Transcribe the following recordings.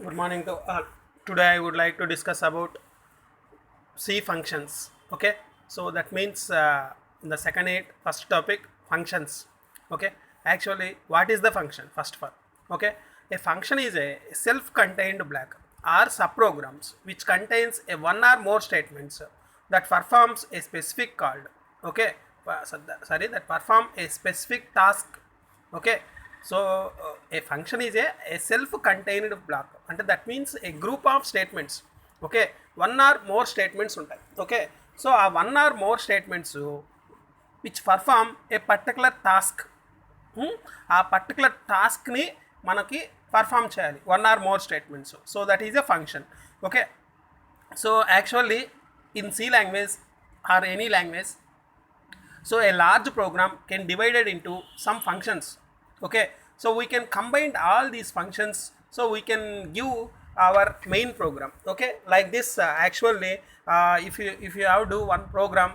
Good morning to all. Today I would like to discuss about C functions. Okay, so that means in the second eight first topic functions. Okay, actually what is the function first of all? Okay, a function is a self-contained block or subprograms which contains a one or more statements that performs a specific called. Okay, that perform a specific task. Okay, so a function is a self-contained block అంటే that means a group of statements. Okay, one or more statements ఉంటాయి. Okay, so ఆ one or more statements which perform a particular task. ఆ particular టాస్క్ని మనకి perform చేయాలి one or more statements, so that is a function. Okay, so actually in C language or any language, so a large program can divided into some functions. Okay, so we can combine all these functions, so we can give our main program. Okay, like this actually if you have do one program,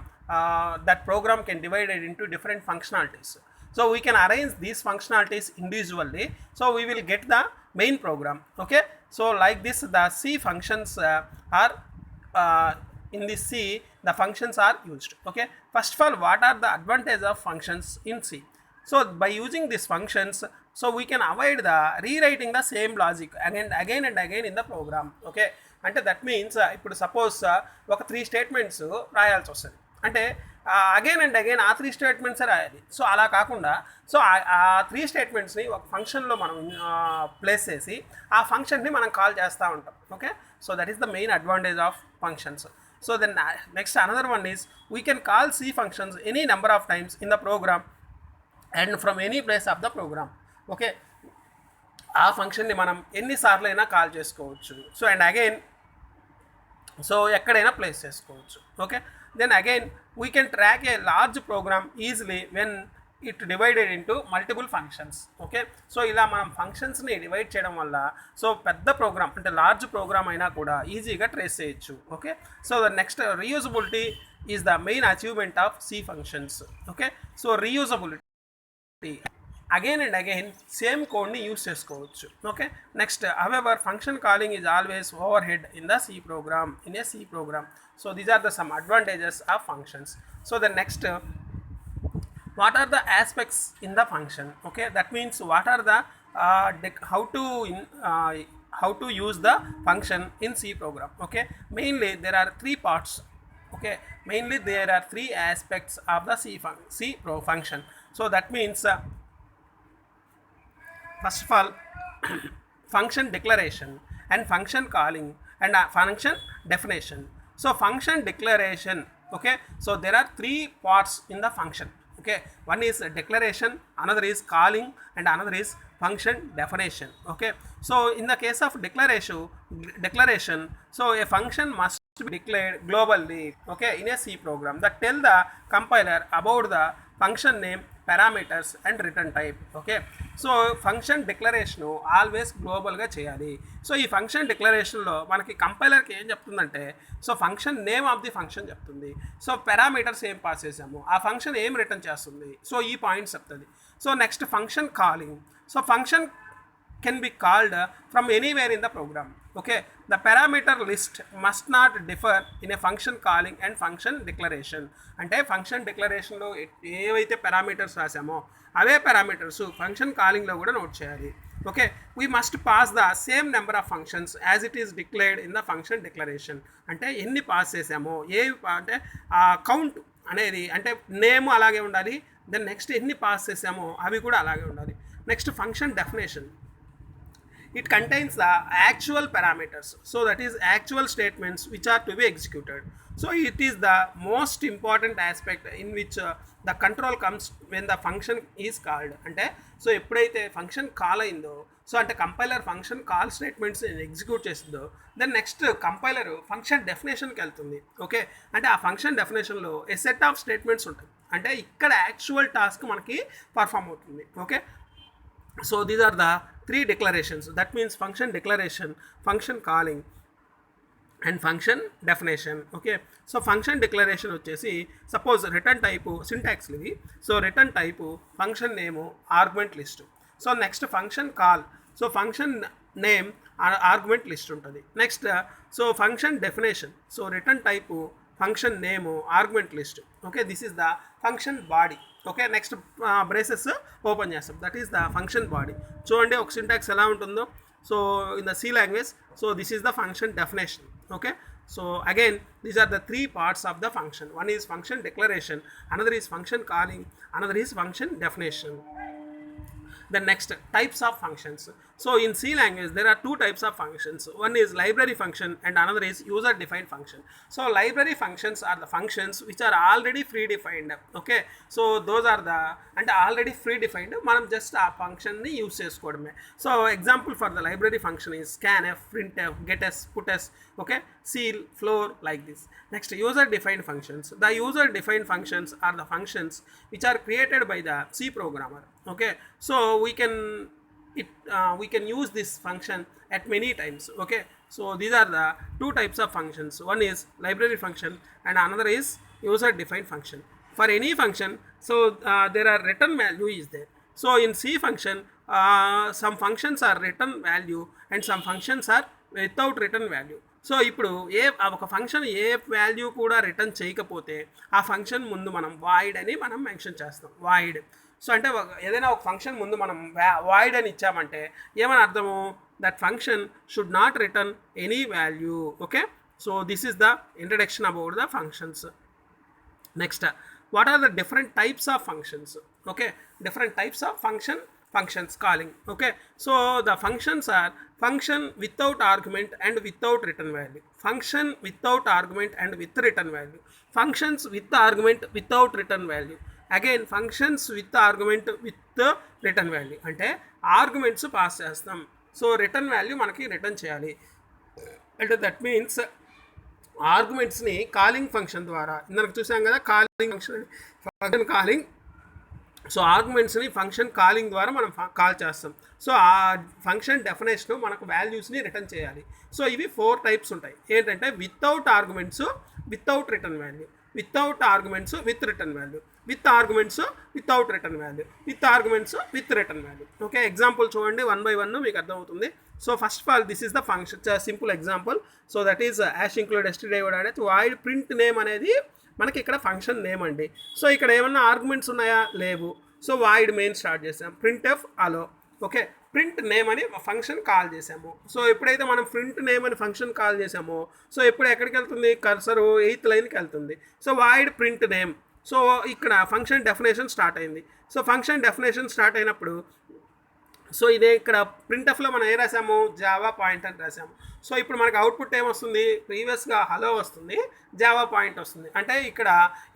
that program can divided into different functionalities, so we can arrange these functionalities individually, so we will get the main program. Okay, so like this the C functions are in this C the functions are used. Okay, first of all, what are the advantages of functions in C? So by using these functions, so we can avoid the rewriting the same logic again and again in the program. Okay, అంటే that means ఇప్పుడు suppose ఒక 3 statements రాయాల్సి వస్తుంది అంటే again and again ఆ 3 statements రాయాలి. So అలా కాకుండా సో ఆ 3 స్టేట్మెంట్స్ని ఒక ఫంక్షన్లో మనం ప్లేస్ చేసి ఆ ఫంక్షన్ని మనం కాల్ చేస్తూ ఉంటాం. Okay, so that is the main advantage of functions. So then next another one is we can call C functions any number of times in the program and from any place of the program. Okay, ఆ ఫంక్షన్ని మనం ఎన్నిసార్లు అయినా call చేసుకోవచ్చు. So and again so ఎక్కడైనా place చేసుకోవచ్చు. Okay, then again we can track a large program easily when it divided into multiple functions. Okay, so ఇలా మనం ఫంక్షన్స్ని డివైడ్ చేయడం వల్ల సో పెద్ద ప్రోగ్రామ్ అంటే లార్జ్ ప్రోగ్రామ్ అయినా కూడా ఈజీగా ట్రేస్ చేయొచ్చు. Okay, so the next reusability is the main achievement of C functions. Okay, so reusability again and again same కోడ్ని యూస్ చేసుకోవచ్చు. Okay, next however function calling is always overhead in the C program in a C program. So these are the some advantages of functions. So the next what are the aspects in the function? Okay, that means what are the how to use the function in C program. Okay, mainly there are 3 parts. Okay, mainly there are 3 aspects of the function. So that means first of all function declaration and function calling and function definition. So function declaration, okay, so there are 3 parts in the function. Okay, one is declaration, another is calling, and another is function definition. Okay, so in the case of declaration, so a function must be declared globally, okay, in a C program that tell the compiler about the function name, parameters and return type. Okay, so function declaration always గ్లోబల్గా చేయాలి. So ఈ function డిక్లరేషన్లో మనకి కంపైలర్కి ఏం చెప్తుందంటే so function name of the function చెప్తుంది, so parameters ఏం pass చేసాము, ఆ function ఏం రిటర్న్ చేస్తుంది, సో ఈ పాయింట్స్ చెప్తుంది. So next function calling, so function can be called from anywhere in the program. Okay, the parameter list must not differ in a function calling and function declaration. అంటే function డిక్లరేషన్లో ఏవైతే parameters రాసామో అవే parameters function కాలింగ్లో కూడా note చేయాలి. Okay, we must pass the same number of functions as it is declared in the function declaration. అంటే ఎన్ని pass చేసామో అంటే ఆ count అనేది అంటే నేమ్ అలాగే ఉండాలి, దెన్ నెక్స్ట్ ఎన్ని పాస్ చేసామో అవి కూడా అలాగే ఉండాలి. Next function definition, it contains the actual parameters, so that is actual statements which are to be executed. So it is the most important aspect in which the control comes when the function is called. అంటే so ఎప్పుడైతే function call అయిందో so అంటే compiler function call statements execute చేస్తుందో then next compiler function డెఫినేషన్కి వెళ్తుంది. Okay, అంటే ఆ function డెఫినేషన్లో ఏ సెట్ ఆఫ్ స్టేట్మెంట్స్ ఉంటాయి, అంటే ఇక్కడ యాక్చువల్ టాస్క్ మనకి పర్ఫామ్ అవుతుంది. Okay, so these are the 3 declarations. That means function declaration, function calling and function definition. Okay, so function declaration వచ్చేసి సపోజ్ రిటర్న్ టైపు సింటాక్స్ ఇవి. So return type, function name, argument list. So next function call, so function name argument list ఉంటుంది. Next so function definition, so return type function name argument list. Okay, this is the function body. Okay, next braces open చేస్తాం, that is the function body. చూడండి ఒక syntax ఎలా ఉంటుందో. So in the C language, so this is the function definition. Okay, so again these are the three parts of the function. One is function declaration, another is function calling, another is function definition. The next types of functions. So in C language there are two types of functions. One is library function and another is user defined function. So library functions are the functions which are already predefined. Okay, so those are the and already predefined, మనం just ఆ function ని use చేసుకోవడమే. So example for the library function is scanf, printf, getS, putS, okay, seal, floor, like this. Next, user defined functions. The user defined functions are the functions which are created by the C programmer. Okay, so we can use this function at many times. Okay, so these are the two types of functions. One is library function and another is user defined function. For any function, so there are return value is there. So in C function, some functions are return value and some functions are without return value. So ఇప్పుడు ఒక function ఏ value కూడా return చేయకపోతే ఆ function ముందు మనం void అని మనం mention చేస్తాం, వాయిడ్. సో అంటే ఏదైనా ఒక ఫంక్షన్ ముందు మనం వాయిడ్ అని ఇచ్చామంటే ఏమని అర్థము, that function should not return any value. Okay, so this is the introduction about the functions. Next, what are the different types of functions? Okay, different types of functions calling. Okay, so the functions are function without argument and without return value, function without argument and with return value, functions with argument without return value, again functions with argument with return value. అంటే arguments pass చేస్తాం, so return value మనకి return చేయాలి. అంటే that means ఆర్గ్యుమెంట్స్ని calling function ద్వారా, ఇందాక చూసాం కదా కాలింగ్ ఫంక్షన్ కాలింగ్. సో ఆర్గ్యుమెంట్స్ని ఫంక్షన్ కాలింగ్ ద్వారా మనం కాల్ చేస్తాం. సో ఆ ఫంక్షన్ డెఫినేషన్ మనకు వాల్యూస్ని రిటర్న్ చేయాలి. సో ఇవి 4 టైప్స్ ఉంటాయి. ఏంటంటే without arguments, without return value, without arguments with return value, with arguments without return value, with arguments with return value. Okay, example చూడండి, 1 by 1 మీకు అర్థమవుతుంది. So first of all this is the function, simple example. So that is ash include std void print name అనేది మనకి ఇక్కడ function name అండి. So ఇక్కడ ఏమన్నా arguments ఉన్నాయా, లేవు. సో వాయిడ్ మెయిన్ స్టార్ట్ చేసాం, printf అలో. ఓకే, ప్రింట్ నేమ్ అని ఫంక్షన్ కాల్ చేసాము. సో ఎప్పుడైతే మనం ప్రింట్ నేమ్ అని ఫంక్షన్ కాల్ చేసామో, సో ఎప్పుడు ఎక్కడికి వెళ్తుంది, కర్సర్ 8th లైన్కి వెళ్తుంది. So void print name. So ఇక్కడ ఫంక్షన్ డెఫినేషన్ స్టార్ట్ అయింది. సో ఫంక్షన్ డెఫినేషన్ స్టార్ట్ అయినప్పుడు సో ఇదే ఇక్కడ ప్రింట్ఎఫ్లో మనం ఏ రాసాము, జావా పాయింట్ అని రాసాము. సో ఇప్పుడు మనకు అవుట్పుట్ ఏమొస్తుంది, ప్రీవియస్గా హలో వస్తుంది, జావా పాయింట్ వస్తుంది. అంటే ఇక్కడ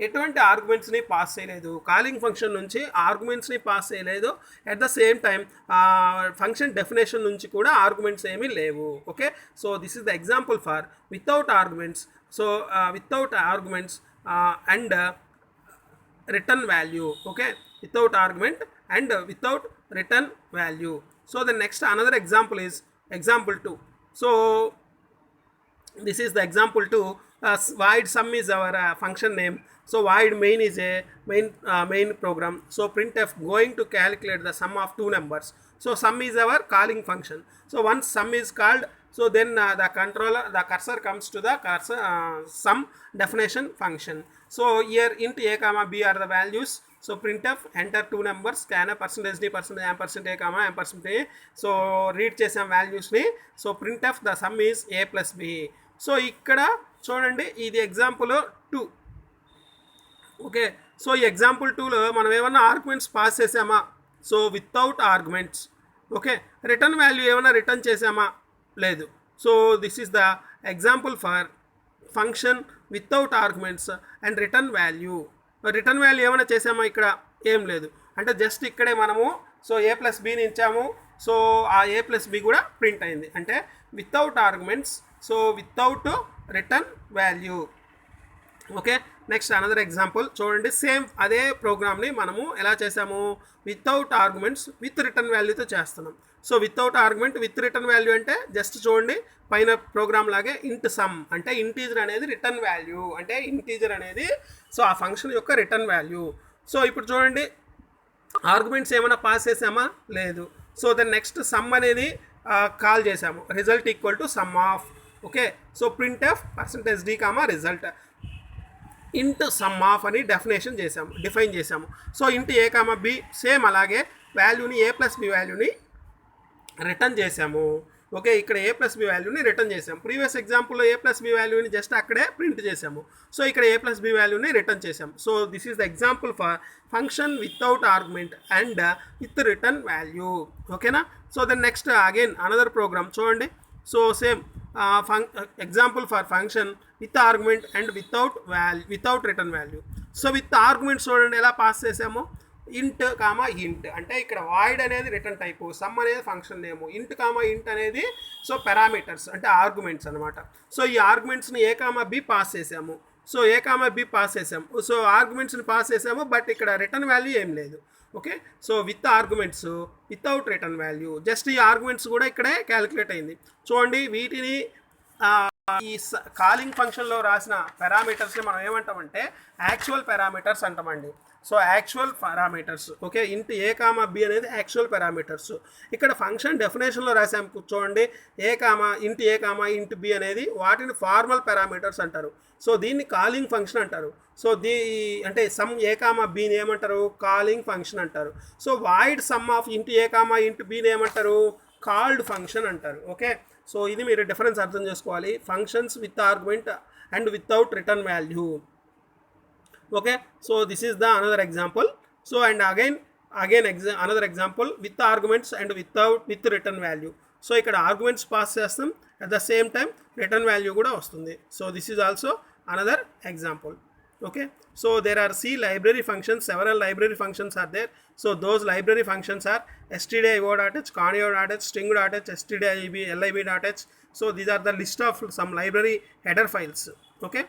ఎటువంటి ఆర్గ్యుమెంట్స్ని పాస్ చేయలేదు, కాలింగ్ ఫంక్షన్ నుంచి ఆర్గ్యుమెంట్స్ని పాస్ చేయలేదు. At the same time function definition నుంచి కూడా ఆర్గ్యుమెంట్స్ ఏమీ లేవు. Okay, so this is the example for without arguments. So without arguments and return value. Okay, without argument and without return value. So the next another example is example 2. So this is the example 2. Void sum is our function name. So void main is a main program. So printf going to calculate the sum of two numbers. So sum is our calling function. So once sum is called, so then the cursor comes to the sum definition function. So here int a comma b are the values. So printf enter two numbers, scanf %d %, %a comma %a. So read చేసాం values ని. So printf the sum is a plus b. So ఇక్కడ చూడండి, ఇది example 2. Okay, so ఈ example 2లో మనం ఏమన్నా arguments pass చేసామా, so without arguments. Okay, return value ఏమైనా రిటర్న్ చేసామా, లేదు. So this is the example for function without arguments and return value. Return value ఏమైనా చేసామా, ఇక్కడ ఏం లేదు. అంటే జస్ట్ ఇక్కడే మనము సో a ప్లస్ బీని ఇచ్చాము. సో ఆ a ప్లస్ బి కూడా ప్రింట్ అయింది, అంటే without arguments, so without return value. Okay, next another example చూడండి, సేమ్ అదే ప్రోగ్రామ్ని మనము ఎలా చేసాము, వితౌట్ ఆర్గ్యుమెంట్స్ విత్ రిటర్న్ వాల్యూతో చేస్తున్నాం. So without argument with return value అంటే జస్ట్ చూడండి పైన ప్రోగ్రామ్ లాగే ఇంట్ సమ్ అంటే ఇంటీజర్ అనేది రిటర్న్ వాల్యూ, అంటే ఇంటీజర్ అనేది సో ఆ ఫంక్షన్ యొక్క రిటర్న్ వాల్యూ. సో ఇప్పుడు చూడండి ఆర్గ్యుమెంట్స్ ఏమైనా పాస్ చేసామా, లేదు. సో దెన్ నెక్స్ట్ సమ్ అనేది కాల్ చేసాము result equal to sum of. Okay, so print f percentage d comma result int sum of అని డిఫైన్ చేసాము. So int a comma b same అలాగే వాల్యూని ఏ ప్లస్ బి వాల్యూని return చేసాము. Okay, ఇక్కడ a plus b వాల్యూని return చేసాము. Previous ఎగ్జాంపుల్లో ఏ ప్లస్ బి వాల్యూని జస్ట్ అక్కడే ప్రింట్ చేసాము. సో ఇక్కడ ఏ ప్లస్ బి వాల్యూని రిటర్న్ చేసాము. So this is the example for function without argument and with return value. ఓకేనా? So then next again another program చూడండి. So same example for function with argument and without return value. So with argument చూడండి ఎలా pass చేసాము. ఇంట్ comma ఇంట్ అంటే ఇక్కడ void అనేది రిటర్న్ టైపు, సమ్ అనేది ఫంక్షన్ నేము, ఇంట్ కామా ఇంట్ అనేది సో పారామీటర్స్ అంటే ఆర్గ్యుమెంట్స్ అనమాట. సో ఈ ఆర్గ్యుమెంట్స్ని ఏ కామా బి పాస్ చేసాము. So A comma be pass చేసాము. సో ఆర్గ్యుమెంట్స్ని పాస్ చేసాము, బట్ ఇక్కడ రిటర్న్ వాల్యూ ఏం లేదు. Okay, so with arguments without return value, just ఈ ఆర్గ్యుమెంట్స్ కూడా ఇక్కడే క్యాలిక్యులేట్ అయింది. చూడండి, వీటిని ఈ కాలింగ్ ఫంక్షన్లో రాసిన పారామీటర్స్ని మనం ఏమంటామంటే యాక్చువల్ పారామీటర్స్ అంటామండి. So actual parameters. ఓకే, ఇంట్ ఏ కామా బి అనేది యాక్చువల్ పారామీటర్స్. ఇక్కడ ఫంక్షన్ డెఫినేషన్లో రాసాము చూడండి, ఏ కామా ఇంట్ బి అనేది వాటిని ఫార్మల్ పారామీటర్స్ అంటారు. సో దీన్ని కాలింగ్ ఫంక్షన్ అంటారు. సో అంటే సమ్ ఏ కామా బీని ఏమంటారు, కాలింగ్ ఫంక్షన్ అంటారు. సో వాయిడ్ సమ్ ఆఫ్ ఇంట్ ఏ కామా ఇంట్ బీని ఏమంటారు, కాల్డ్ ఫంక్షన్ అంటారు. ఓకే, సో ఇది మీరు డిఫరెన్స్ అర్థం చేసుకోవాలి. Functions with argument and without return value. Okay, so this is the another example. So and again another example with arguments and with return value. So ఇక్కడ arguments pass చేస్తాం, at the same time return value కూడా వస్తుంది. So this is also another example. Okay, so there are C library functions, several library functions are there. So those library functions are stdio.h, conio.h, string.h, stdlib, lib.h. So these are the list of some library header files. Okay.